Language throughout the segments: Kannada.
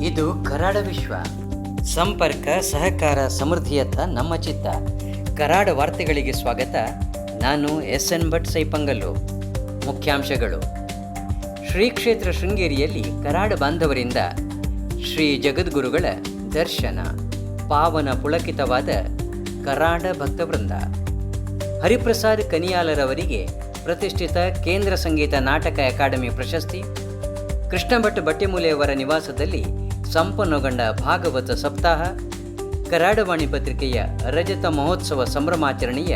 ಇದು ಕರಾಡ ವಿಶ್ವ. ಸಂಪರ್ಕ, ಸಹಕಾರ, ಸಮೃದ್ಧಿಯತ್ತ ನಮ್ಮ ಚಿತ್ತ. ಕರಾಡ ವಾರ್ತೆಗಳಿಗೆ ಸ್ವಾಗತ. ನಾನು SN ಭಟ್ ಸೈಪಂಗಲ್ಲು. ಮುಖ್ಯಾಂಶಗಳು. ಶ್ರೀ ಕ್ಷೇತ್ರ ಶೃಂಗೇರಿಯಲ್ಲಿ ಕರಾಡ ಬಾಂಧವರಿಂದ ಶ್ರೀ ಜಗದ್ಗುರುಗಳ ದರ್ಶನ. ಪಾವನ ಪುಳಕಿತವಾದ ಕರಾಡ ಭಕ್ತವೃಂದ. ಹರಿಪ್ರಸಾದ್ ಕನಿಯಾಲರವರಿಗೆ ಪ್ರತಿಷ್ಠಿತ ಕೇಂದ್ರ ಸಂಗೀತ ನಾಟಕ ಅಕಾಡೆಮಿ ಪ್ರಶಸ್ತಿ. ಕೃಷ್ಣ ಭಟ್ ಬಟ್ಟೆಮೂಲೆಯವರ ನಿವಾಸದಲ್ಲಿ ಸಂಪನ್ನಗೊಂಡ ಭಾಗವತ ಸಪ್ತಾಹ. ಕರಾಡವಾಣಿ ಪತ್ರಿಕೆಯ ರಜತ ಮಹೋತ್ಸವ ಸಂಭ್ರಮಾಚರಣೆಯ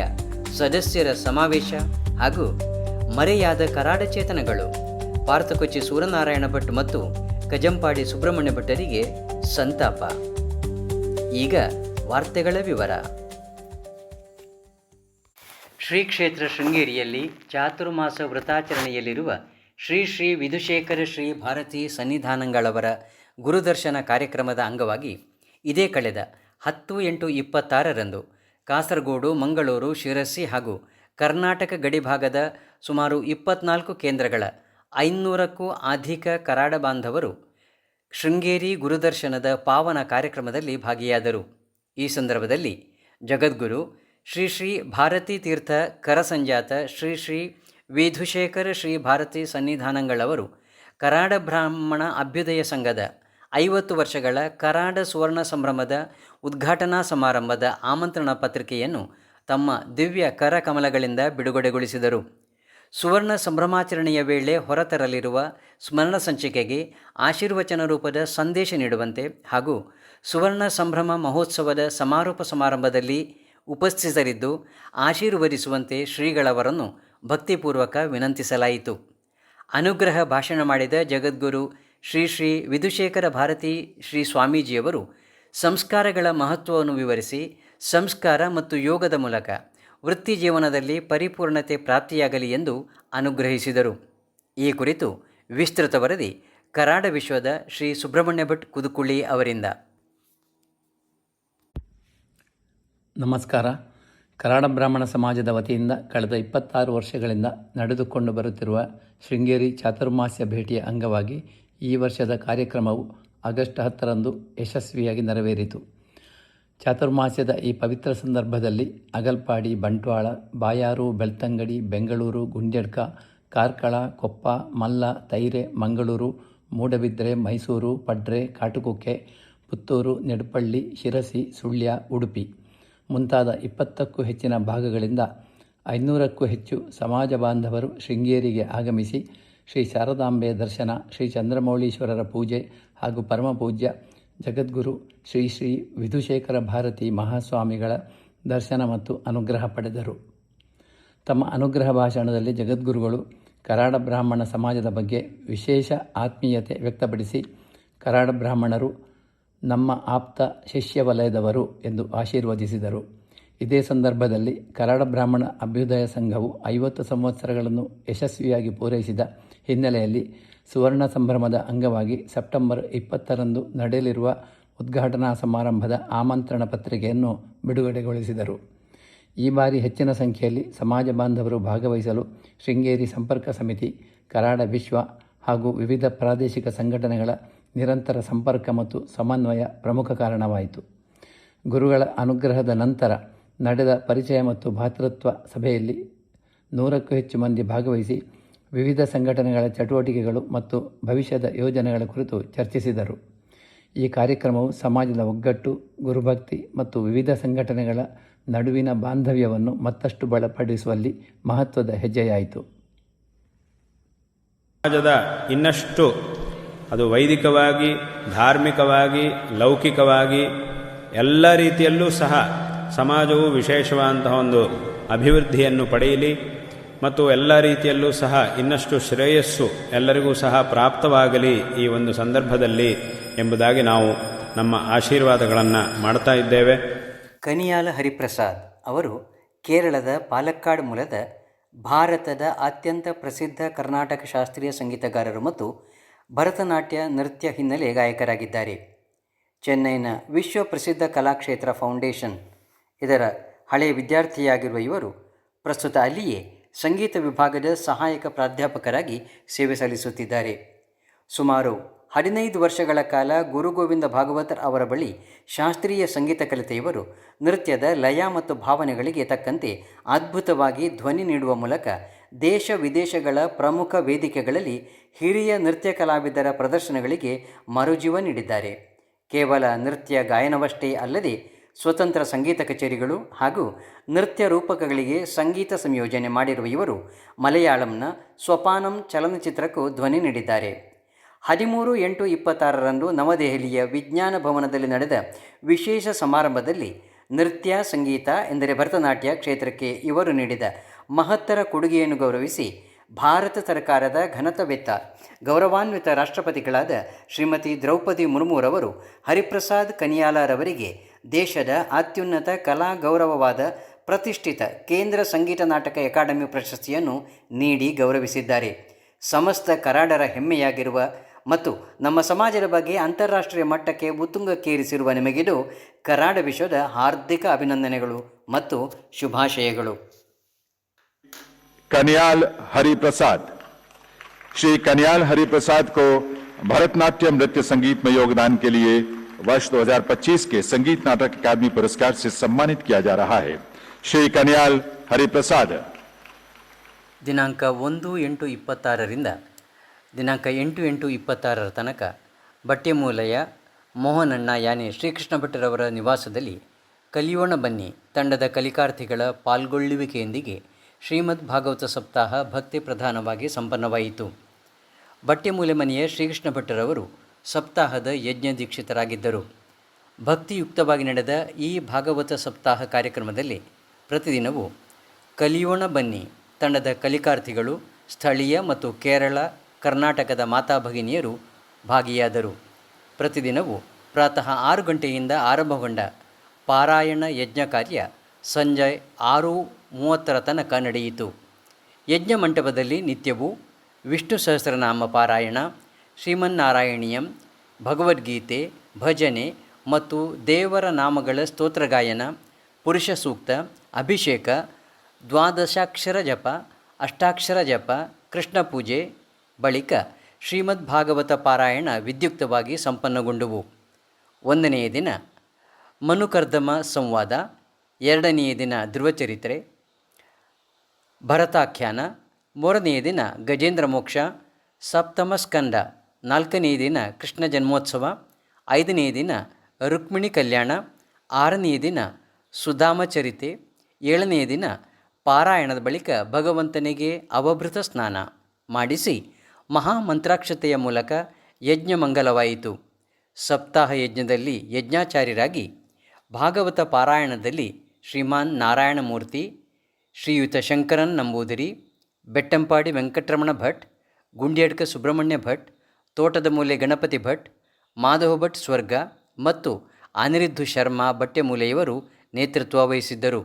ಸದಸ್ಯರ ಸಮಾವೇಶ ಹಾಗೂ ಮರೆಯಾದ ಕರಾಡ ಚೇತನಗಳು. ಪಾರ್ಥಕೊಚ್ಚಿ ಸೂರ್ಯನಾರಾಯಣ ಭಟ್ ಮತ್ತು ಕಜಂಪಾಡಿ ಸುಬ್ರಹ್ಮಣ್ಯ ಭಟ್ಟರಿಗೆ ಸಂತಾಪ. ಈಗ ವಾರ್ತೆಗಳ ವಿವರ. ಶ್ರೀ ಕ್ಷೇತ್ರ ಶೃಂಗೇರಿಯಲ್ಲಿ ಚಾತುರ್ಮಾಸ ವ್ರತಾಚರಣೆಯಲ್ಲಿರುವ ಶ್ರೀ ಶ್ರೀ ವಿಧುಶೇಖರ ಶ್ರೀ ಭಾರತೀ ಸನ್ನಿಧಾನಗಳವರ ಗುರುದರ್ಶನ ಕಾರ್ಯಕ್ರಮದ ಅಂಗವಾಗಿ ಇದೇ ಕಳೆದ 10/8/26ರಂದು ಕಾಸರಗೋಡು, ಮಂಗಳೂರು, ಶಿರಸಿ ಹಾಗೂ ಕರ್ನಾಟಕ ಗಡಿಭಾಗದ ಸುಮಾರು 24 ಕೇಂದ್ರಗಳ 500ಕ್ಕೂ ಅಧಿಕ ಕರಾಡ ಬಾಂಧವರು ಶೃಂಗೇರಿ ಗುರುದರ್ಶನದ ಪಾವನ ಕಾರ್ಯಕ್ರಮದಲ್ಲಿ ಭಾಗಿಯಾದರು. ಈ ಸಂದರ್ಭದಲ್ಲಿ ಜಗದ್ಗುರು ಶ್ರೀ ಶ್ರೀ ಭಾರತೀ ತೀರ್ಥ ಕರಸಂಜಾತ ಶ್ರೀ ಶ್ರೀ ವಿಧುಶೇಖರ ಶ್ರೀ ಭಾರತೀ ಸನ್ನಿಧಾನಗಳವರು ಕರಾಡ ಬ್ರಾಹ್ಮಣ ಅಭ್ಯುದಯ ಸಂಘದ 50 ವರ್ಷಗಳ ಕರಾಡ ಸುವರ್ಣ ಸಂಭ್ರಮದ ಉದ್ಘಾಟನಾ ಸಮಾರಂಭದ ಆಮಂತ್ರಣ ಪತ್ರಿಕೆಯನ್ನು ತಮ್ಮ ದಿವ್ಯ ಕರ ಕಮಲಗಳಿಂದ ಬಿಡುಗಡೆಗೊಳಿಸಿದರು. ಸುವರ್ಣ ಸಂಭ್ರಮಾಚರಣೆಯ ವೇಳೆ ಹೊರತರಲಿರುವ ಸ್ಮರಣ ಸಂಚಿಕೆಗೆ ಆಶೀರ್ವಚನ ರೂಪದ ಸಂದೇಶ ನೀಡುವಂತೆ ಹಾಗೂ ಸುವರ್ಣ ಸಂಭ್ರಮ ಮಹೋತ್ಸವದ ಸಮಾರೋಪ ಸಮಾರಂಭದಲ್ಲಿ ಉಪಸ್ಥಿತರಿದ್ದು ಆಶೀರ್ವದಿಸುವಂತೆ ಶ್ರೀಗಳವರನ್ನು ಭಕ್ತಿಪೂರ್ವಕ ವಿನಂತಿಸಲಾಯಿತು. ಅನುಗ್ರಹ ಭಾಷಣ ಮಾಡಿದ ಜಗದ್ಗುರು ಶ್ರೀ ಶ್ರೀ ವಿಧುಶೇಖರ ಭಾರತೀ ಶ್ರೀ ಸ್ವಾಮೀಜಿಯವರು ಸಂಸ್ಕಾರಗಳ ಮಹತ್ವವನ್ನು ವಿವರಿಸಿ ಸಂಸ್ಕಾರ ಮತ್ತು ಯೋಗದ ಮೂಲಕ ವೃತ್ತಿ ಜೀವನದಲ್ಲಿ ಪರಿಪೂರ್ಣತೆ ಪ್ರಾಪ್ತಿಯಾಗಲಿ ಎಂದು ಅನುಗ್ರಹಿಸಿದರು. ಈ ಕುರಿತು ವಿಸ್ತೃತ ವರದಿ ಕರಾಡ ವಿಶ್ವದ ಶ್ರೀ ಸುಬ್ರಹ್ಮಣ್ಯ ಭಟ್ ಕುದುಕುಳಿ ಅವರಿಂದ. ನಮಸ್ಕಾರ. ಕರಾಡ ಬ್ರಾಹ್ಮಣ ಸಮಾಜದ ವತಿಯಿಂದ ಕಳೆದ 26 ವರ್ಷಗಳಿಂದ ನಡೆದುಕೊಂಡು ಬರುತ್ತಿರುವ ಶೃಂಗೇರಿ ಚಾತುರ್ಮಾಸ್ಯ ಭೇಟಿಯ ಅಂಗವಾಗಿ ಈ ವರ್ಷದ ಕಾರ್ಯಕ್ರಮವು ಆಗಸ್ಟ್ 10ರಂದು ಯಶಸ್ವಿಯಾಗಿ ನೆರವೇರಿತು. ಚಾತುರ್ಮಾಸ್ಯದ ಈ ಪವಿತ್ರ ಸಂದರ್ಭದಲ್ಲಿ ಅಗಲ್ಪಾಡಿ, ಬಂಟ್ವಾಳ, ಬಾಯಾರು, ಬೆಳ್ತಂಗಡಿ, ಬೆಂಗಳೂರು, ಗುಂಡ್ಯಡ್ಕ, ಕಾರ್ಕಳ, ಕೊಪ್ಪ, ಮಲ್ಲ, ತೈರೆ, ಮಂಗಳೂರು, ಮೂಡಬಿದ್ರೆ, ಮೈಸೂರು, ಪಡ್ರೆ, ಕಾಟುಕುಕ್ಕೆ, ಪುತ್ತೂರು, ನೆಡಪಳ್ಳಿ, ಶಿರಸಿ, ಸುಳ್ಯ, ಉಡುಪಿ ಮುಂತಾದ 20ಕ್ಕೂ ಹೆಚ್ಚಿನ ಭಾಗಗಳಿಂದ 500ಕ್ಕೂ ಹೆಚ್ಚು ಸಮಾಜ ಬಾಂಧವರು ಶೃಂಗೇರಿಗೆ ಆಗಮಿಸಿ ಶ್ರೀ ಶಾರದಾಂಬೆ ದರ್ಶನ, ಶ್ರೀ ಚಂದ್ರಮೌಳೀಶ್ವರರ ಪೂಜೆ ಹಾಗೂ ಪರಮಪೂಜ್ಯ ಜಗದ್ಗುರು ಶ್ರೀ ಶ್ರೀ ವಿಧುಶೇಖರ ಭಾರತೀ ಮಹಾಸ್ವಾಮಿಗಳ ದರ್ಶನ ಮತ್ತು ಅನುಗ್ರಹ ಪಡೆದರು. ತಮ್ಮ ಅನುಗ್ರಹ ಭಾಷಣದಲ್ಲಿ ಜಗದ್ಗುರುಗಳು ಕರಾಡ ಬ್ರಾಹ್ಮಣ ಸಮಾಜದ ಬಗ್ಗೆ ವಿಶೇಷ ಆತ್ಮೀಯತೆ ವ್ಯಕ್ತಪಡಿಸಿ ಕರಾಡ ಬ್ರಾಹ್ಮಣರು ನಮ್ಮ ಆಪ್ತ ಶಿಷ್ಯ ವಲಯದವರು ಎಂದು ಆಶೀರ್ವದಿಸಿದರು. ಇದೇ ಸಂದರ್ಭದಲ್ಲಿ ಕರಾಡ ಬ್ರಾಹ್ಮಣ ಅಭ್ಯುದಯ ಸಂಘವು 50 ಸಂವತ್ಸರಗಳನ್ನು ಯಶಸ್ವಿಯಾಗಿ ಪೂರೈಸಿದ ಹಿನ್ನೆಲೆಯಲ್ಲಿ ಸುವರ್ಣ ಸಂಭ್ರಮದ ಅಂಗವಾಗಿ ಸೆಪ್ಟೆಂಬರ್ 20ರಂದು ನಡೆಯಲಿರುವ ಉದ್ಘಾಟನಾ ಸಮಾರಂಭದ ಆಮಂತ್ರಣ ಪತ್ರಿಕೆಯನ್ನು ಬಿಡುಗಡೆಗೊಳಿಸಿದರು. ಈ ಬಾರಿ ಹೆಚ್ಚಿನ ಸಂಖ್ಯೆಯಲ್ಲಿ ಸಮಾಜ ಬಾಂಧವರು ಭಾಗವಹಿಸಲು ಶೃಂಗೇರಿ ಸಂಪರ್ಕ ಸಮಿತಿ, ಕರಾಡ ವಿಶ್ವ ಹಾಗೂ ವಿವಿಧ ಪ್ರಾದೇಶಿಕ ಸಂಘಟನೆಗಳ ನಿರಂತರ ಸಂಪರ್ಕ ಮತ್ತು ಸಮನ್ವಯ ಪ್ರಮುಖ ಕಾರಣವಾಯಿತು. ಗುರುಗಳ ಅನುಗ್ರಹದ ನಂತರ ನಡೆದ ಪರಿಚಯ ಮತ್ತು ಭಾತೃತ್ವ ಸಭೆಯಲ್ಲಿ 100ಕ್ಕೂ ಹೆಚ್ಚು ಮಂದಿ ಭಾಗವಹಿಸಿ ವಿವಿಧ ಸಂಘಟನೆಗಳ ಚಟುವಟಿಕೆಗಳು ಮತ್ತು ಭವಿಷ್ಯದ ಯೋಜನೆಗಳ ಕುರಿತು ಚರ್ಚಿಸಿದರು. ಈ ಕಾರ್ಯಕ್ರಮವು ಸಮಾಜದ ಒಗ್ಗಟ್ಟು, ಗುರುಭಕ್ತಿ ಮತ್ತು ವಿವಿಧ ಸಂಘಟನೆಗಳ ನಡುವಿನ ಬಾಂಧವ್ಯವನ್ನು ಮತ್ತಷ್ಟು ಬಲಪಡಿಸುವಲ್ಲಿ ಮಹತ್ವದ ಹೆಜ್ಜೆಯಾಯಿತು. ಸಮಾಜದ ಇನ್ನಷ್ಟು ಅದು ವೈದಿಕವಾಗಿ, ಧಾರ್ಮಿಕವಾಗಿ, ಲೌಕಿಕವಾಗಿ ಎಲ್ಲ ರೀತಿಯಲ್ಲೂ ಸಹ ಸಮಾಜವು ವಿಶೇಷವಾದಂತಹ ಒಂದು ಅಭಿವೃದ್ಧಿಯನ್ನು ಪಡೆಯಲಿ ಮತ್ತು ಎಲ್ಲ ರೀತಿಯಲ್ಲೂ ಸಹ ಇನ್ನಷ್ಟು ಶ್ರೇಯಸ್ಸು ಎಲ್ಲರಿಗೂ ಸಹ ಪ್ರಾಪ್ತವಾಗಲಿ ಈ ಒಂದು ಸಂದರ್ಭದಲ್ಲಿ ಎಂಬುದಾಗಿ ನಾವು ನಮ್ಮ ಆಶೀರ್ವಾದಗಳನ್ನು ಮಾಡ್ತಾ ಇದ್ದೇವೆ. ಕನಿಯಾಲ ಹರಿಪ್ರಸಾದ್ ಅವರು ಕೇರಳದ ಪಾಲಕ್ಕಾಡ್ ಮೂಲದ ಭಾರತದ ಅತ್ಯಂತ ಪ್ರಸಿದ್ಧ ಕರ್ನಾಟಕ ಶಾಸ್ತ್ರೀಯ ಸಂಗೀತಗಾರರು ಮತ್ತು ಭರತನಾಟ್ಯ ನೃತ್ಯ ಹಿನ್ನೆಲೆ ಗಾಯಕರಾಗಿದ್ದಾರೆ. ಚೆನ್ನೈನ ವಿಶ್ವ ಪ್ರಸಿದ್ಧ ಕಲಾಕ್ಷೇತ್ರ ಫೌಂಡೇಶನ್ ಇದರ ಹಳೆಯ ವಿದ್ಯಾರ್ಥಿಯಾಗಿರುವ ಇವರು ಪ್ರಸ್ತುತ ಅಲ್ಲಿಯೇ ಸಂಗೀತ ವಿಭಾಗದ ಸಹಾಯಕ ಪ್ರಾಧ್ಯಾಪಕರಾಗಿ ಸೇವೆ ಸಲ್ಲಿಸುತ್ತಿದ್ದಾರೆ. ಸುಮಾರು 15 ವರ್ಷಗಳ ಕಾಲ ಗುರು ಗೋವಿಂದ ಭಾಗವತರ್ ಅವರ ಬಳಿ ಶಾಸ್ತ್ರೀಯ ಸಂಗೀತ ಕಲಿತ ಇವರು ನೃತ್ಯದ ಲಯ ಮತ್ತು ಭಾವನೆಗಳಿಗೆ ತಕ್ಕಂತೆ ಅದ್ಭುತವಾಗಿ ಧ್ವನಿ ನೀಡುವ ಮೂಲಕ ದೇಶ ವಿದೇಶಗಳ ಪ್ರಮುಖ ವೇದಿಕೆಗಳಲ್ಲಿ ಹಿರಿಯ ನೃತ್ಯ ಕಲಾವಿದರ ಪ್ರದರ್ಶನಗಳಿಗೆ ಮರುಜೀವ ನೀಡಿದ್ದಾರೆ. ಕೇವಲ ನೃತ್ಯ ಗಾಯನವಷ್ಟೇ ಅಲ್ಲದೆ ಸ್ವತಂತ್ರ ಸಂಗೀತ ಕಚೇರಿಗಳು ಹಾಗೂ ನೃತ್ಯ ರೂಪಕಗಳಿಗೆ ಸಂಗೀತ ಸಂಯೋಜನೆ ಮಾಡಿರುವ ಇವರು ಮಲಯಾಳಂನ ಸ್ವಪಾನಂ ಚಲನಚಿತ್ರಕ್ಕೂ ಧ್ವನಿ ನೀಡಿದ್ದಾರೆ. 13/8/26ರಂದು ನವದೆಹಲಿಯ ವಿಜ್ಞಾನ ಭವನದಲ್ಲಿ ನಡೆದ ವಿಶೇಷ ಸಮಾರಂಭದಲ್ಲಿ ನೃತ್ಯ ಸಂಗೀತ ಎಂದರೆ ಭರತನಾಟ್ಯ ಕ್ಷೇತ್ರಕ್ಕೆ ಇವರು ನೀಡಿದ ಮಹತ್ತರ ಕೊಡುಗೆಯನ್ನು ಗೌರವಿಸಿ ಭಾರತ ಸರ್ಕಾರದ ಘನತಾವೆತ್ತ ಗೌರವಾನ್ವಿತ ರಾಷ್ಟ್ರಪತಿಗಳಾದ ಶ್ರೀಮತಿ ದ್ರೌಪದಿ ಮುರ್ಮುರವರು ಹರಿಪ್ರಸಾದ್ ಕನಿಯಾಲರವರಿಗೆ ದೇಶದ ಅತ್ಯುನ್ನತ ಕಲಾ ಗೌರವವಾದ ಪ್ರತಿಷ್ಠಿತ ಕೇಂದ್ರ ಸಂಗೀತ ನಾಟಕ ಅಕಾಡೆಮಿ ಪ್ರಶಸ್ತಿಯನ್ನು ನೀಡಿ ಗೌರವಿಸಿದ್ದಾರೆ. ಸಮಸ್ತ ಕರಾಡರ ಹೆಮ್ಮೆಯಾಗಿರುವ ಮತ್ತು ನಮ್ಮ ಸಮಾಜದ ಬಗ್ಗೆ ಅಂತಾರಾಷ್ಟ್ರೀಯ ಮಟ್ಟಕ್ಕೆ ಉತ್ತುಂಗಕ್ಕೇರಿಸಿರುವ ನಿಮಗಿದು ಕರಾಡ ವಿಶ್ವದ ಹಾರ್ದಿಕ ಅಭಿನಂದನೆಗಳು ಮತ್ತು ಶುಭಾಶಯಗಳು. कन्याल हरिप्रसाद। श्री कन्याल हरिप्रसाद को भरतनाट्यम नृत्य संगीत में योगदान के लिए वर्ष 2025 के संगीत नाटक अकादमी पुरस्कार से सम्मानित किया जा रहा है। श्री कन्याल हरिप्रसाद ದಿನಾಂಕ 1/8/26ರಿಂದ ದಿನಾಂಕ 8/8/26 ತನಕ ಬಟ್ಟೆಮೂಲೆಯ ಮೋಹನಣ್ಣ ಯಾನೆ ಶ್ರೀಕೃಷ್ಣ ಭಟ್ಟರವರ ನಿವಾಸದಲ್ಲಿ ಕಲಿಯೋಣ ಬನ್ನಿ ತಂಡದ ಕಲಿಕಾರ್ಥಿಗಳ ಪಾಲ್ಗೊಳ್ಳುವಿಕೆಯೊಂದಿಗೆ ಶ್ರೀಮದ್ ಭಾಗವತ ಸಪ್ತಾಹ ಭಕ್ತಿ ಪ್ರಧಾನವಾಗಿ ಸಂಪನ್ನವಾಯಿತು. ಬಟ್ಟೆಮೂಲೆ ಮನೆಯ ಶ್ರೀಕೃಷ್ಣ ಭಟ್ಟರವರು ಸಪ್ತಾಹದ ಯಜ್ಞ ದೀಕ್ಷಿತರಾಗಿದ್ದರು. ಭಕ್ತಿಯುಕ್ತವಾಗಿ ನಡೆದ ಈ ಭಾಗವತ ಸಪ್ತಾಹ ಕಾರ್ಯಕ್ರಮದಲ್ಲಿ ಪ್ರತಿದಿನವೂ ಕಲಿಯೋಣ ಬನ್ನಿ ತಂಡದ ಕಲಿಕಾರ್ಥಿಗಳು ಸ್ಥಳೀಯ ಮತ್ತು ಕೇರಳ ಕರ್ನಾಟಕದ ಮಾತಾ ಭಗಿನಿಯರು ಭಾಗಿಯಾದರು. ಪ್ರತಿದಿನವೂ ಪ್ರಾತಃ 6 ಗಂಟೆಯಿಂದ ಆರಂಭಗೊಂಡ ಪಾರಾಯಣ ಯಜ್ಞ ಕಾರ್ಯ ಸಂಜೆ 6:30 ತನಕ ನಡೆಯಿತು. ಯಜ್ಞ ಮಂಟಪದಲ್ಲಿ ನಿತ್ಯವೂ ವಿಷ್ಣು ಸಹಸ್ರನಾಮ ಪಾರಾಯಣ, ಶ್ರೀಮನ್ನಾರಾಯಣೀಯಂ, ಭಗವದ್ಗೀತೆ, ಭಜನೆ ಮತ್ತು ದೇವರ ನಾಮಗಳ ಸ್ತೋತ್ರಗಾಯನ, ಪುರುಷ ಸೂಕ್ತ, ಅಭಿಷೇಕ, ದ್ವಾದಶಾಕ್ಷರ ಜಪ, ಅಷ್ಟಾಕ್ಷರ ಜಪ, ಕೃಷ್ಣ ಪೂಜೆ ಬಳಿಕ ಶ್ರೀಮದ್ ಭಾಗವತ ಪಾರಾಯಣ ವಿದ್ಯುಕ್ತವಾಗಿ ಸಂಪನ್ನಗೊಂಡುವು. 1ನೆಯ ದಿನ ಮನುಕರ್ದಮ ಸಂವಾದ, 2ನೆಯ ದಿನ ಧ್ರುವಚರಿತ್ರೆ, ಭರತಾಖ್ಯಾನ, 3ನೆಯ ದಿನ ಗಜೇಂದ್ರ ಮೋಕ್ಷ, ಸಪ್ತಮ ಸ್ಕಂದ, 4ನೆಯ ದಿನ ಕೃಷ್ಣ ಜನ್ಮೋತ್ಸವ, 5ನೆಯ ದಿನ ರುಕ್ಮಿಣಿ ಕಲ್ಯಾಣ, 6ನೆಯ ದಿನ ಸುಧಾಮಚರಿತೆ, 7ನೆಯ ದಿನ ಪಾರಾಯಣದ ಬಳಿಕ ಭಗವಂತನಿಗೆ ಅವಭೃತ ಸ್ನಾನ ಮಾಡಿಸಿ ಮಹಾಮಂತ್ರಾಕ್ಷತೆಯ ಮೂಲಕ ಯಜ್ಞ ಮಂಗಲವಾಯಿತು. ಸಪ್ತಾಹ ಯಜ್ಞದಲ್ಲಿ ಯಜ್ಞಾಚಾರ್ಯರಾಗಿ ಭಾಗವತ ಪಾರಾಯಣದಲ್ಲಿ ಶ್ರೀಮಾನ್ ನಾರಾಯಣಮೂರ್ತಿ, ಶ್ರೀಯುತ ಶಂಕರನ್ ನಂಬೂದಿರಿ, ಬೆಟ್ಟಂಪಾಡಿ ವೆಂಕಟರಮಣ ಭಟ್, ಗುಂಡ್ಯಡ್ಕ ಸುಬ್ರಹ್ಮಣ್ಯ ಭಟ್, ತೋಟದ ಮೂಲೆ ಗಣಪತಿ ಭಟ್, ಮಾಧವ ಭಟ್ ಸ್ವರ್ಗ ಮತ್ತು ಅನಿರುದ್ಧು ಶರ್ಮಾ ಬಟ್ಟೆಮೂಲೆಯವರು ನೇತೃತ್ವ ವಹಿಸಿದ್ದರು.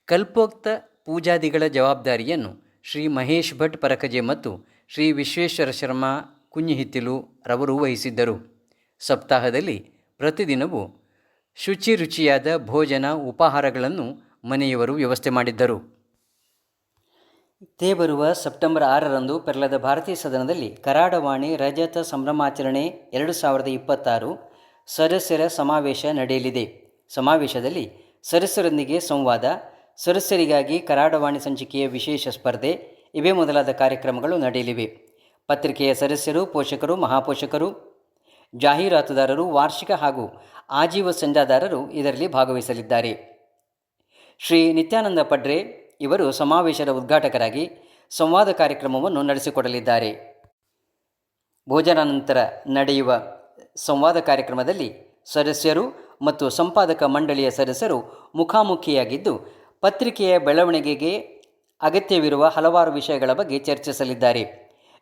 ಕಲ್ಪೋಕ್ತ ಪೂಜಾದಿಗಳ ಜವಾಬ್ದಾರಿಯನ್ನು ಶ್ರೀ ಮಹೇಶ್ ಭಟ್ ಪರಕಜೆ ಮತ್ತು ಶ್ರೀ ವಿಶ್ವೇಶ್ವರ ಶರ್ಮಾ ಕುഞ്ഞിಹಿತ್ತಿಲು ರವರು ವಹಿಸಿದ್ದರು. ಸಪ್ತಾಹದಲ್ಲಿ ಪ್ರತಿದಿನವೂ ಶುಚಿರುಚಿಯಾದ ಭೋಜನ ಉಪಹಾರಗಳನ್ನು ಮನೆಯವರು ವ್ಯವಸ್ಥೆ ಮಾಡಿದ್ದರು. ಬರುವ ಸೆಪ್ಟೆಂಬರ್ 6ರಂದು ಪೆರ್ಲದ ಭಾರತೀಯ ಸದನದಲ್ಲಿ ಕರಾಡವಾಣಿ ರಜತ ಸಂಭ್ರಮಾಚರಣೆ 2026 ಸದಸ್ಯರ ಸಮಾವೇಶ ನಡೆಯಲಿದೆ. ಸಮಾವೇಶದಲ್ಲಿ ಸದಸ್ಯರೊಂದಿಗೆ ಸಂವಾದ, ಸದಸ್ಯರಿಗಾಗಿ ಕರಾಡವಾಣಿ ಸಂಚಿಕೆಯ ವಿಶೇಷ ಸ್ಪರ್ಧೆ ಇವೇ ಮೊದಲಾದ ಕಾರ್ಯಕ್ರಮಗಳು ನಡೆಯಲಿವೆ. ಪತ್ರಿಕೆಯ ಸದಸ್ಯರು, ಪೋಷಕರು, ಮಹಾಪೋಷಕರು, ಜಾಹೀರಾತುದಾರರು, ವಾರ್ಷಿಕ ಹಾಗೂ ಆಜೀವ ಸಂಜಾದಾರರು ಇದರಲ್ಲಿ ಭಾಗವಹಿಸಲಿದ್ದಾರೆ. ಶ್ರೀ ನಿತ್ಯಾನಂದ ಪಡ್ರೆ ಇವರು ಸಮಾವೇಶದ ಉದ್ಘಾಟಕರಾಗಿ ಸಂವಾದ ಕಾರ್ಯಕ್ರಮವನ್ನು ನಡೆಸಿಕೊಡಲಿದ್ದಾರೆ. ಭೋಜನಾನಂತರ ನಡೆಯುವ ಸಂವಾದ ಕಾರ್ಯಕ್ರಮದಲ್ಲಿ ಸದಸ್ಯರು ಮತ್ತು ಸಂಪಾದಕ ಮಂಡಳಿಯ ಸದಸ್ಯರು ಮುಖಾಮುಖಿಯಾಗಿದ್ದು ಪತ್ರಿಕೆಯ ಬೆಳವಣಿಗೆಗೆ ಅಗತ್ಯವಿರುವ ಹಲವಾರು ವಿಷಯಗಳ ಬಗ್ಗೆ ಚರ್ಚಿಸಲಿದ್ದಾರೆ.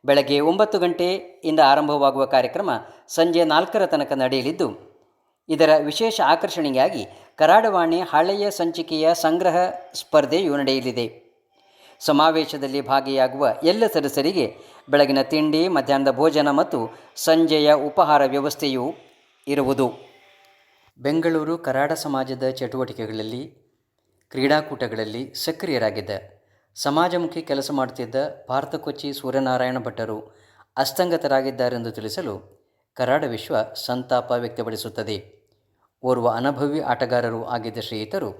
ಬೆಳಗ್ಗೆ 9 ಗಂಟೆಯಿಂದ ಆರಂಭವಾಗುವ ಕಾರ್ಯಕ್ರಮ ಸಂಜೆ 4 ತನಕ ನಡೆಯಲಿದ್ದು, ಇದರ ವಿಶೇಷ ಆಕರ್ಷಣೆಯಾಗಿ ಕರಾಡವಾಣಿ ಹಳೆಯ ಸಂಚಿಕೆಯ ಸಂಗ್ರಹ ಸ್ಪರ್ಧೆಯು ನಡೆಯಲಿದೆ. ಸಮಾವೇಶದಲ್ಲಿ ಭಾಗಿಯಾಗುವ ಎಲ್ಲ ಸದಸ್ಯರಿಗೆ ಬೆಳಗಿನ ತಿಂಡಿ, ಮಧ್ಯಾಹ್ನದ ಭೋಜನ ಮತ್ತು ಸಂಜೆಯ ಉಪಹಾರ ವ್ಯವಸ್ಥೆಯೂ ಇರುವುದು. ಬೆಂಗಳೂರು ಕರಾಡ ಸಮಾಜದ ಚಟುವಟಿಕೆಗಳಲ್ಲಿ, ಕ್ರೀಡಾಕೂಟಗಳಲ್ಲಿ ಸಕ್ರಿಯರಾಗಿದ್ದ ಸಮಾಜಮುಖಿ ಕೆಲಸ ಮಾಡುತ್ತಿದ್ದ ಭಾರತ ಕೊಚ್ಚಿ ಸೂರ್ಯನಾರಾಯಣ ಭಟ್ಟರು ಅಸ್ತಂಗತರಾಗಿದ್ದಾರೆಂದು ತಿಳಿಸಲು ಕರಾಡ ವಿಶ್ವ ಸಂತಾಪ ವ್ಯಕ್ತಪಡಿಸುತ್ತದೆ. ಓರ್ವ ಅನುಭವಿ ಆಟಗಾರರು ಆಗಿದ್ದ ಶ್ರೀಯುತರು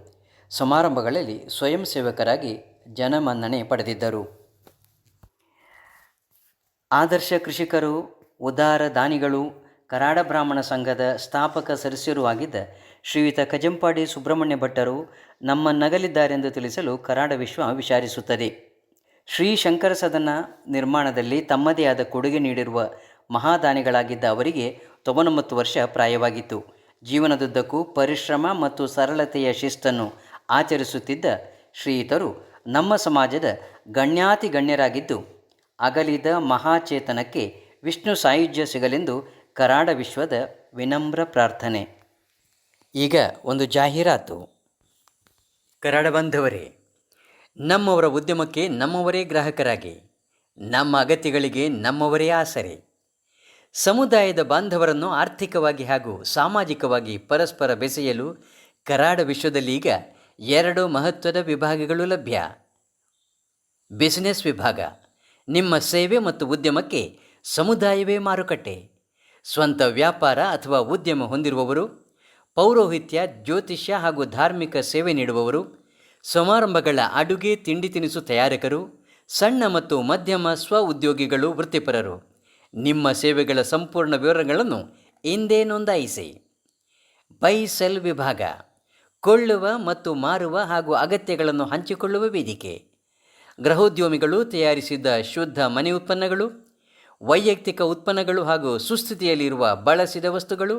ಸಮಾರಂಭಗಳಲ್ಲಿ ಸ್ವಯಂ ಸೇವಕರಾಗಿ ಜನಮನ್ನಣೆ ಪಡೆದಿದ್ದರು. ಆದರ್ಶ ಕೃಷಿಕರು, ಉದಾರ ದಾನಿಗಳು, ಕರಾಡ ಬ್ರಾಹ್ಮಣ ಸಂಘದ ಸ್ಥಾಪಕ ಸದಸ್ಯರೂ ಆಗಿದ್ದ ಶ್ರೀಯುತ ಕಜಂಪಾಡಿ ಸುಬ್ರಹ್ಮಣ್ಯ ಭಟ್ಟರು ನಮ್ಮನ್ನಗಲಿದ್ದಾರೆಂದು ತಿಳಿಸಲು ಕರಾಡ ವಿಶ್ವ ವಿಚಾರಿಸುತ್ತದೆ. ಶ್ರೀ ಶಂಕರ ಸದನ ನಿರ್ಮಾಣದಲ್ಲಿ ತಮ್ಮದೇ ಆದ ಕೊಡುಗೆ ನೀಡಿರುವ ಮಹಾದಾನಿಗಳಾಗಿದ್ದ ಅವರಿಗೆ 99 ವರ್ಷ ಪ್ರಾಯವಾಗಿತ್ತು. ಜೀವನದುದ್ದಕ್ಕೂ ಪರಿಶ್ರಮ ಮತ್ತು ಸರಳತೆಯ ಶಿಸ್ತನ್ನು ಆಚರಿಸುತ್ತಿದ್ದ ಶ್ರೀಯುತರು ನಮ್ಮ ಸಮಾಜದ ಗಣ್ಯಾತಿ ಗಣ್ಯರಾಗಿದ್ದು, ಅಗಲಿದ ಮಹಾಚೇತನಕ್ಕೆ ವಿಷ್ಣು ಸಾಯುಜ್ಯ ಸಿಗಲೆಂದು ಕರಾಡ ವಿಶ್ವದ ವಿನಮ್ರ ಪ್ರಾರ್ಥನೆ. ಈಗ ಒಂದು ಜಾಹೀರಾತು. ಕರಾಡ ಬಾಂಧವರೇ, ನಮ್ಮವರ ಉದ್ಯಮಕ್ಕೆ ನಮ್ಮವರೇ ಗ್ರಾಹಕರಾಗಿ, ನಮ್ಮ ಅಗತ್ಯಗಳಿಗೆ ನಮ್ಮವರೇ ಆಸರೆ. ಸಮುದಾಯದ ಬಾಂಧವರನ್ನು ಆರ್ಥಿಕವಾಗಿ ಹಾಗೂ ಸಾಮಾಜಿಕವಾಗಿ ಪರಸ್ಪರ ಬೆಸೆಯಲು ಕರಾಡ ವಿಶ್ವದಲ್ಲಿ ಈಗ 2 ಮಹತ್ವದ ವಿಭಾಗಗಳು ಲಭ್ಯ. ಬಿಸಿನೆಸ್ ವಿಭಾಗ: ನಿಮ್ಮ ಸೇವೆ ಮತ್ತು ಉದ್ಯಮಕ್ಕೆ ಸಮುದಾಯವೇ ಮಾರುಕಟ್ಟೆ. ಸ್ವಂತ ವ್ಯಾಪಾರ ಅಥವಾ ಉದ್ಯಮ ಹೊಂದಿರುವವರು, ಪೌರೋಹಿತ್ಯ, ಜ್ಯೋತಿಷ್ಯ ಹಾಗೂ ಧಾರ್ಮಿಕ ಸೇವೆ ನೀಡುವವರು, ಸಮಾರಂಭಗಳ ಅಡುಗೆ ತಿಂಡಿ ತಿನಿಸು ತಯಾರಕರು, ಸಣ್ಣ ಮತ್ತು ಮಧ್ಯಮ ಸ್ವ ಉದ್ಯೋಗಿಗಳು, ವೃತ್ತಿಪರರು. ನಿಮ್ಮ ಸೇವೆಗಳ ಸಂಪೂರ್ಣ ವಿವರಗಳನ್ನು ಇಂದೇ ನೋಂದಾಯಿಸಿ. ಬೈ ಸೆಲ್ ವಿಭಾಗ: ಕೊಳ್ಳುವ ಮತ್ತು ಮಾರುವ ಹಾಗೂ ಅಗತ್ಯಗಳನ್ನು ಹಂಚಿಕೊಳ್ಳುವ ವೇದಿಕೆ. ಗೃಹೋದ್ಯಮಿಗಳು ತಯಾರಿಸಿದ ಶುದ್ಧ ಮನೆ ಉತ್ಪನ್ನಗಳು, ವೈಯಕ್ತಿಕ ಉತ್ಪನ್ನಗಳು ಹಾಗೂ ಸುಸ್ಥಿತಿಯಲ್ಲಿರುವ ಬಳಸಿದ ವಸ್ತುಗಳು,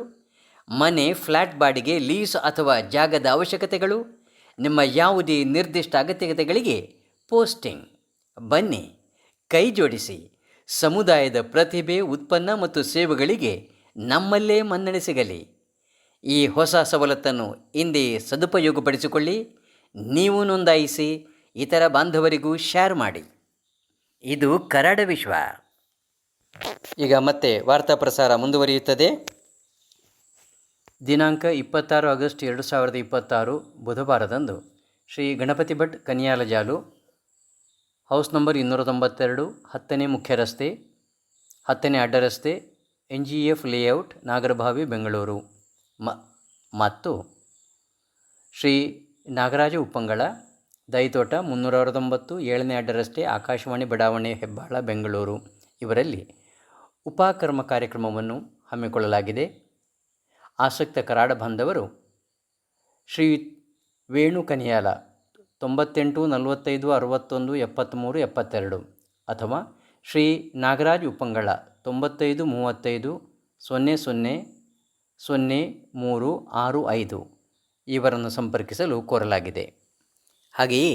ಮನೆ ಫ್ಲ್ಯಾಟ್ ಬಾಡಿಗೆ, ಲೀಸ್ ಅಥವಾ ಜಾಗದ ಅವಶ್ಯಕತೆಗಳು, ನಿಮ್ಮ ಯಾವುದೇ ನಿರ್ದಿಷ್ಟ ಅಗತ್ಯತೆಗಳಿಗೆ ಪೋಸ್ಟಿಂಗ್. ಬನ್ನಿ, ಕೈ ಜೋಡಿಸಿ. ಸಮುದಾಯದ ಪ್ರತಿಭೆ, ಉತ್ಪನ್ನ ಮತ್ತು ಸೇವೆಗಳಿಗೆ ನಮ್ಮಲ್ಲೇ ಮನ್ನಣೆ ಸಿಗಲಿ. ಈ ಹೊಸ ಸವಲತ್ತನ್ನು ಇಂದೇ ಸದುಪಯೋಗಪಡಿಸಿಕೊಳ್ಳಿ. ನೀವು ನೋಂದಾಯಿಸಿ, ಇತರ ಬಾಂಧವರಿಗೂ ಶೇರ್ ಮಾಡಿ. ಇದು ಕರಾಡ ವಿಶ್ವ. ಈಗ ಮತ್ತೆ ವಾರ್ತಾ ಪ್ರಸಾರ ಮುಂದುವರಿಯುತ್ತದೆ. ದಿನಾಂಕ 26 ಆಗಸ್ಟ್ 2026 ಬುಧವಾರದಂದು ಶ್ರೀ ಗಣಪತಿ ಭಟ್ ಕನಿಯಾಲಜಾಲು, ಹೌಸ್ ನಂಬರ್ 292, 10ನೇ ಮುಖ್ಯ ರಸ್ತೆ, 10ನೇ ಅಡ್ಡ ರಸ್ತೆ, NGF ಲೇಔಟ್, ನಾಗರಭಾವಿ, ಬೆಂಗಳೂರು. ಮತ್ತು ಶ್ರೀ ನಾಗರಾಜ ಉಪ್ಪಂಗಳ, ದೈತೋಟ 369, 7ನೇ ಅಡ್ಡ ರಸ್ತೆ, ಆಕಾಶವಾಣಿ ಬಡಾವಣೆ, ಹೆಬ್ಬಾಳ, ಬೆಂಗಳೂರು ಇವರಲ್ಲಿ ಉಪಕರ್ಮ ಕಾರ್ಯಕ್ರಮವನ್ನು ಹಮ್ಮಿಕೊಳ್ಳಲಾಗಿದೆ. ಆಸಕ್ತ ಕರಾಡ ಬಾಂಧವರು ಶ್ರೀ ವೇಣು ಕನಿಯಾಲ 98 45 61 73 72 ಅಥವಾ ಶ್ರೀ ನಾಗರಾಜ್ ಉಪ್ಪಂಗಳ 95 35 00 0365 ಇವರನ್ನು ಸಂಪರ್ಕಿಸಲು ಕೋರಲಾಗಿದೆ. ಹಾಗೆಯೇ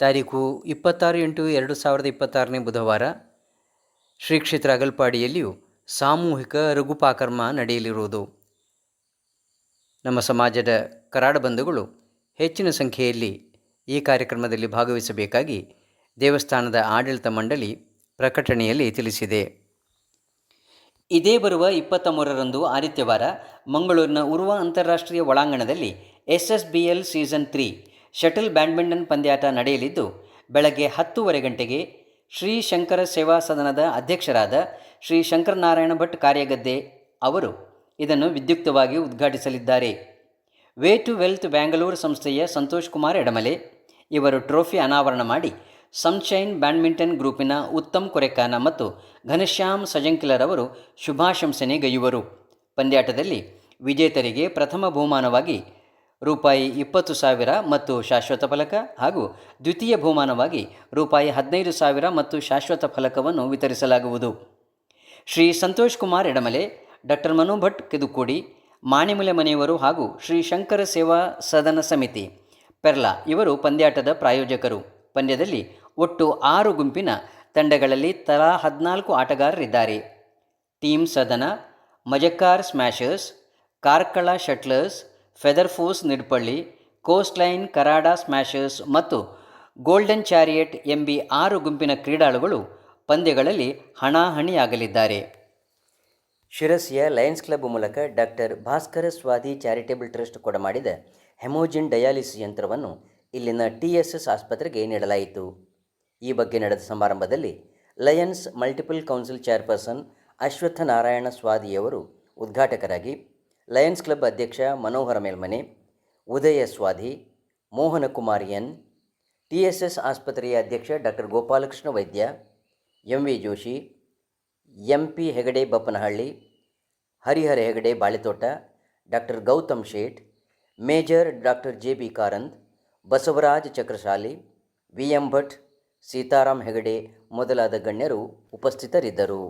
ತಾರೀಕು 26/8/2026 ಬುಧವಾರ ಶ್ರೀ ಕ್ಷೇತ್ರ ಅಗಲ್ಪಾಡಿಯಲ್ಲಿಯೂ ಸಾಮೂಹಿಕ ರಘುಪಾಕರ್ಮ ನಡೆಯಲಿರುವುದು. ನಮ್ಮ ಸಮಾಜದ ಕರಾಡ ಬಂಧುಗಳು ಹೆಚ್ಚಿನ ಸಂಖ್ಯೆಯಲ್ಲಿ ಈ ಕಾರ್ಯಕ್ರಮದಲ್ಲಿ ಭಾಗವಹಿಸಬೇಕಾಗಿ ದೇವಸ್ಥಾನದ ಆಡಳಿತ ಮಂಡಳಿ ಪ್ರಕಟಣೆಯಲ್ಲಿ ತಿಳಿಸಿದೆ. ಇದೇ ಬರುವ 23ರಂದು ಆದಿತ್ಯವಾರ ಮಂಗಳೂರಿನ ಉರ್ವ ಅಂತಾರಾಷ್ಟ್ರೀಯ ಒಳಾಂಗಣದಲ್ಲಿ SSBL ಸೀಸನ್ 3 ಶಟಲ್ ಬ್ಯಾಡ್ಮಿಂಟನ್ ಪಂದ್ಯಾಟ ನಡೆಯಲಿದ್ದು, ಬೆಳಗ್ಗೆ 10:30 ಗಂಟೆಗೆ ಶ್ರೀ ಶಂಕರ ಸೇವಾ ಸದನದ ಅಧ್ಯಕ್ಷರಾದ ಶ್ರೀ ಶಂಕರನಾರಾಯಣ ಭಟ್ ಕಾರ್ಯಗದ್ದೆ ಅವರು ಇದನ್ನು ವಿದ್ಯುಕ್ತವಾಗಿ ಉದ್ಘಾಟಿಸಲಿದ್ದಾರೆ. ವೇ ಟು ವೆಲ್ತ್ ಬ್ಯಾಂಗಲೂರು ಸಂಸ್ಥೆಯ ಸಂತೋಷ್ ಕುಮಾರ್ ಎಡಮಲೆ ಇವರು ಟ್ರೋಫಿ ಅನಾವರಣ ಮಾಡಿ ಸನ್ಶೈನ್ ಬ್ಯಾಡ್ಮಿಂಟನ್ ಗ್ರೂಪಿನ ಉತ್ತಮ್ ಕೊರೆಕಾನ ಮತ್ತು ಘನಶ್ಯಾಮ್ ಸಜಂಕಿಲರವರು ಶುಭಾಶಂಸನೆ ಗೈಯುವರು. ಪಂದ್ಯಾಟದಲ್ಲಿ ವಿಜೇತರಿಗೆ ಪ್ರಥಮ ಬಹುಮಾನವಾಗಿ ರೂಪಾಯಿ 20,000 ಮತ್ತು ಶಾಶ್ವತ ಫಲಕ ಹಾಗೂ ದ್ವಿತೀಯ ಬಹುಮಾನವಾಗಿ ರೂಪಾಯಿ 15,000 ಮತ್ತು ಶಾಶ್ವತ ಫಲಕವನ್ನು ವಿತರಿಸಲಾಗುವುದು. ಶ್ರೀ ಸಂತೋಷ್ ಕುಮಾರ್ ಎಡಮಲೆ, ಡಾಕ್ಟರ್ ಮನು ಭಟ್ ಕೆದುಕೋಡಿ, ಮಾಣಿಮಲೆ ಮನೆಯವರು ಹಾಗೂ ಶ್ರೀ ಶಂಕರ ಸೇವಾ ಸದನ ಸಮಿತಿ ಪೆರ್ಲಾ ಇವರು ಪಂದ್ಯಾಟದ ಪ್ರಾಯೋಜಕರು. ಪಂದ್ಯದಲ್ಲಿ ಒಟ್ಟು 6 ಗುಂಪಿನ ತಂಡಗಳಲ್ಲಿ ತಲಾ 14 ಆಟಗಾರರಿದ್ದಾರೆ. Team Sadana, Majakkar smashers, Karkala shuttlers, feather force Nidpalli, coast line Karada smashers ಮತ್ತು ಗೋಲ್ಡನ್ ಚಾರಿಯಟ್ ಎಂಬಿ 6 ಗುಂಪಿನ ಕ್ರೀಡಾಳುಗಳು ಪಂದ್ಯಗಳಲ್ಲಿ ಹಣಾಹಣಿಯಾಗಲಿದ್ದಾರೆ. ಶಿರಸಿಯ ಲಯನ್ಸ್ ಕ್ಲಬ್ ಮೂಲಕ doctor Bhaskara Swadi charitable trust ಕೊಡಮಾಡಿದ ಹೆಮೋಜಿನ್ ಡಯಾಲಿಸಿಸ್ ಯಂತ್ರವನ್ನು ಇಲ್ಲಿನ TSS ಆಸ್ಪತ್ರೆಗೆ ನೀಡಲಾಯಿತು. ಈ ಬಗ್ಗೆ ನಡೆದ ಸಮಾರಂಭದಲ್ಲಿ lions multiple council chairperson Ashwathanarayana ಸ್ವಾದಿಯವರು ಉದ್ಘಾಟಕರಾಗಿ, ಲಯನ್ಸ್ ಕ್ಲಬ್ ಅಧ್ಯಕ್ಷ ಮನೋಹರ ಮೇಲ್ಮನೆ, ಉದಯ ಸ್ವಾದಿ, ಮೋಹನಕುಮಾರ್ ಎನ್, TSS ಆಸ್ಪತ್ರೆಯ ಅಧ್ಯಕ್ಷ doctor Gopalakrishna Vaidya, MV Joshi, MP Hegde Bappanahalli, Harihara Hegde Balethota, doctor Gautam Sheth, major doctor JB Karanth, Basavaraj Chakrashali, VM Bhat, Sitaram Hegde ಮೊದಲಾದ ಗಣ್ಯರು ಉಪಸ್ಥಿತರಿದ್ದರು.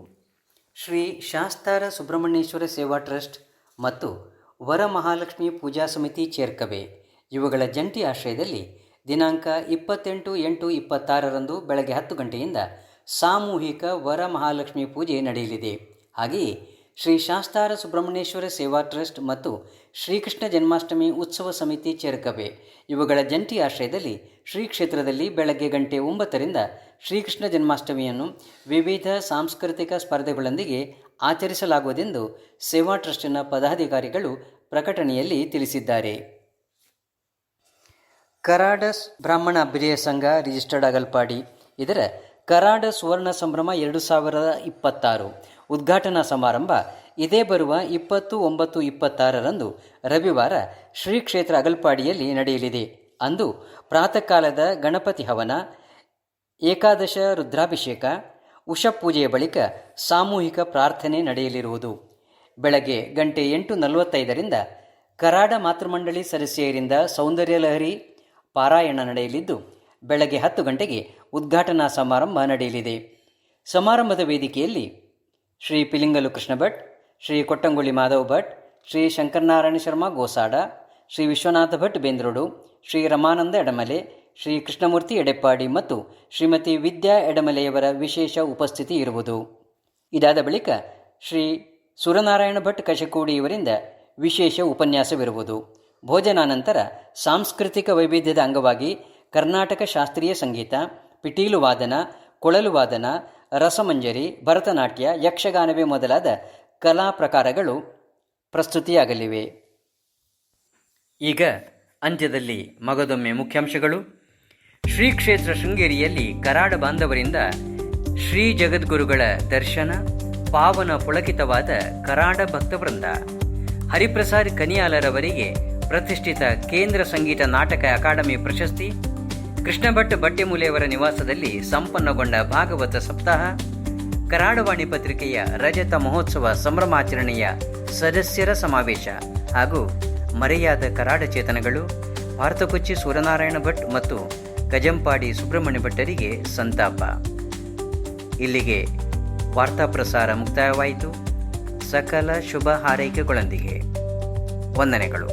ಶ್ರೀ ಶಾಸ್ತಾರ ಸುಬ್ರಹ್ಮಣ್ಯೇಶ್ವರ ಸೇವಾ ಟ್ರಸ್ಟ್ ಮತ್ತು ವರಮಹಾಲಕ್ಷ್ಮಿ ಪೂಜಾ ಸಮಿತಿ ಚೇರ್ಕಬೆ ಇವುಗಳ ಜಂಟಿ ಆಶ್ರಯದಲ್ಲಿ ದಿನಾಂಕ 28/8/26 ಬೆಳಗ್ಗೆ 10 ಗಂಟೆಯಿಂದ ಸಾಮೂಹಿಕ ವರಮಹಾಲಕ್ಷ್ಮಿ ಪೂಜೆ ನಡೆಯಲಿದೆ. ಹಾಗೆಯೇ ಶ್ರೀ ಶಾಸ್ತಾರ ಸುಬ್ರಹ್ಮಣ್ಯೇಶ್ವರ ಸೇವಾ ಟ್ರಸ್ಟ್ ಮತ್ತು ಶ್ರೀಕೃಷ್ಣ ಜನ್ಮಾಷ್ಟಮಿ ಉತ್ಸವ ಸಮಿತಿ ಚೇರ್ಕಬೆ ಇವುಗಳ ಜಂಟಿ ಆಶ್ರಯದಲ್ಲಿ ಶ್ರೀ ಕ್ಷೇತ್ರದಲ್ಲಿ ಬೆಳಗ್ಗೆ 9:00ರಿಂದ ಶ್ರೀಕೃಷ್ಣ ಜನ್ಮಾಷ್ಟಮಿಯನ್ನು ವಿವಿಧ ಸಾಂಸ್ಕೃತಿಕ ಸ್ಪರ್ಧೆಗಳೊಂದಿಗೆ ಆಚರಿಸಲಾಗುವುದೆಂದು ಸೇವಾ ಟ್ರಸ್ಟಿನ ಪದಾಧಿಕಾರಿಗಳು ಪ್ರಕಟಣೆಯಲ್ಲಿ ತಿಳಿಸಿದ್ದಾರೆ. ಕರಾಡ ಬ್ರಾಹ್ಮಣ ಅಭ್ಯುದಯ ಸಂಘ ರಿಜಿಸ್ಟರ್ಡ್ ಅಗಲ್ಪಾಡಿ ಇದರ ಕರಾಡ ಸುವರ್ಣ ಸಂಭ್ರಮ 2026 ಉದ್ಘಾಟನಾ ಸಮಾರಂಭ ಇದೇ ಬರುವ 20/9/26 ರವಿವಾರ ಶ್ರೀ ಕ್ಷೇತ್ರ ಅಗಲ್ಪಾಡಿಯಲ್ಲಿ ನಡೆಯಲಿದೆ. ಅಂದು ಪ್ರಾತಃ ಕಾಲದ ಗಣಪತಿ ಹವನ, ಏಕಾದಶ ರುದ್ರಾಭಿಷೇಕ, ಉಷಪೂಜೆಯ ಬಳಿಕ ಸಾಮೂಹಿಕ ಪ್ರಾರ್ಥನೆ ನಡೆಯಲಿರುವುದು. ಬೆಳಗ್ಗೆ 8:45 ಕರಾಡ ಮಾತೃಮಂಡಳಿ ಸದಸ್ಯರಿಂದ ಸೌಂದರ್ಯ ಲಹರಿ ಪಾರಾಯಣ ನಡೆಯಲಿದ್ದು, ಬೆಳಗ್ಗೆ 10 ಗಂಟೆಗೆ ಉದ್ಘಾಟನಾ ಸಮಾರಂಭ ನಡೆಯಲಿದೆ. ಸಮಾರಂಭದ ವೇದಿಕೆಯಲ್ಲಿ ಶ್ರೀ ಪಿಲಿಂಗಲು ಕೃಷ್ಣ ಭಟ್, ಶ್ರೀ ಕೊಟ್ಟಂಗುಳಿ ಮಾಧವ್ ಭಟ್, ಶ್ರೀ ಶಂಕರನಾರಾಯಣ ಶರ್ಮಾ ಗೋಸಾಡ, ಶ್ರೀ ವಿಶ್ವನಾಥ ಭಟ್ ಬೇಂದ್ರೋಡು, ಶ್ರೀ ರಮಾನಂದ ಎಡಮಲೆ, ಶ್ರೀ ಕೃಷ್ಣಮೂರ್ತಿ ಎಡೆಪ್ಪಾಡಿ ಮತ್ತು ಶ್ರೀಮತಿ ವಿದ್ಯಾ ಎಡಮಲೆಯವರ ವಿಶೇಷ ಉಪಸ್ಥಿತಿ ಇರುವುದು. ಇದಾದ ಬಳಿಕ ಶ್ರೀ ಸುರನಾರಾಯಣ ಭಟ್ ಕಶಕೂಡಿ ಇವರಿಂದ ವಿಶೇಷ ಉಪನ್ಯಾಸವಿರುವುದು. ಭೋಜನಾನಂತರ ಸಾಂಸ್ಕೃತಿಕ ವೈವಿಧ್ಯದ ಅಂಗವಾಗಿ ಕರ್ನಾಟಕ ಶಾಸ್ತ್ರೀಯ ಸಂಗೀತ, ಪಿಟೀಲು ವಾದನ, ಕೊಳಲು ವಾದನ, ರಸಮಂಜರಿ, ಭರತನಾಟ್ಯ, ಯಕ್ಷಗಾನವೇ ಮೊದಲಾದ ಕಲಾ ಪ್ರಕಾರಗಳು ಪ್ರಸ್ತುತಿಯಾಗಲಿವೆ. ಈಗ ಅಂತ್ಯದಲ್ಲಿ ಮಗದೊಮ್ಮೆ ಮುಖ್ಯಾಂಶಗಳು. ಶ್ರೀ ಕ್ಷೇತ್ರ ಶೃಂಗೇರಿಯಲ್ಲಿ ಕರಾಡ ಬಾಂಧವರಿಂದ ಶ್ರೀ ಜಗದ್ಗುರುಗಳ ದರ್ಶನ, ಪಾವನ ಪುಳಕಿತವಾದ ಕರಾಡ ಭಕ್ತವೃಂದ. ಹರಿಪ್ರಸಾದ್ ಕನಿಯಾಲರವರಿಗೆ ಪ್ರತಿಷ್ಠಿತ ಕೇಂದ್ರ ಸಂಗೀತ ನಾಟಕ ಅಕಾಡೆಮಿ ಪ್ರಶಸ್ತಿ. ಕೃಷ್ಣ ಭಟ್ ಬಟ್ಟೆಮೂಲೆಯವರ ನಿವಾಸದಲ್ಲಿ ಸಂಪನ್ನಗೊಂಡ ಭಾಗವತ ಸಪ್ತಾಹ. ಕರಾಡವಾಣಿ ಪತ್ರಿಕೆಯ ರಜತ ಮಹೋತ್ಸವ ಸಂಭ್ರಮಾಚರಣೆಯ ಸದಸ್ಯರ ಸಮಾವೇಶ ಹಾಗೂ ಮರೆಯಾದ ಕರಾಡ ಚೇತನಗಳು. ಭಾರತಕೊಚ್ಚಿ ಸೂರ್ಯನಾರಾಯಣ ಭಟ್ ಮತ್ತು ಗಜಂಪಾಡಿ ಸುಬ್ರಹ್ಮಣ್ಯ ಭಟ್ಟರಿಗೆ ಸಂತಾಪ. ಇಲ್ಲಿಗೆ ವಾರ್ತಾ ಪ್ರಸಾರ ಮುಕ್ತಾಯವಾಯಿತು. ಸಕಲ ಶುಭ ಹಾರೈಕೆಗಳೊಂದಿಗೆ ವಂದನೆಗಳು.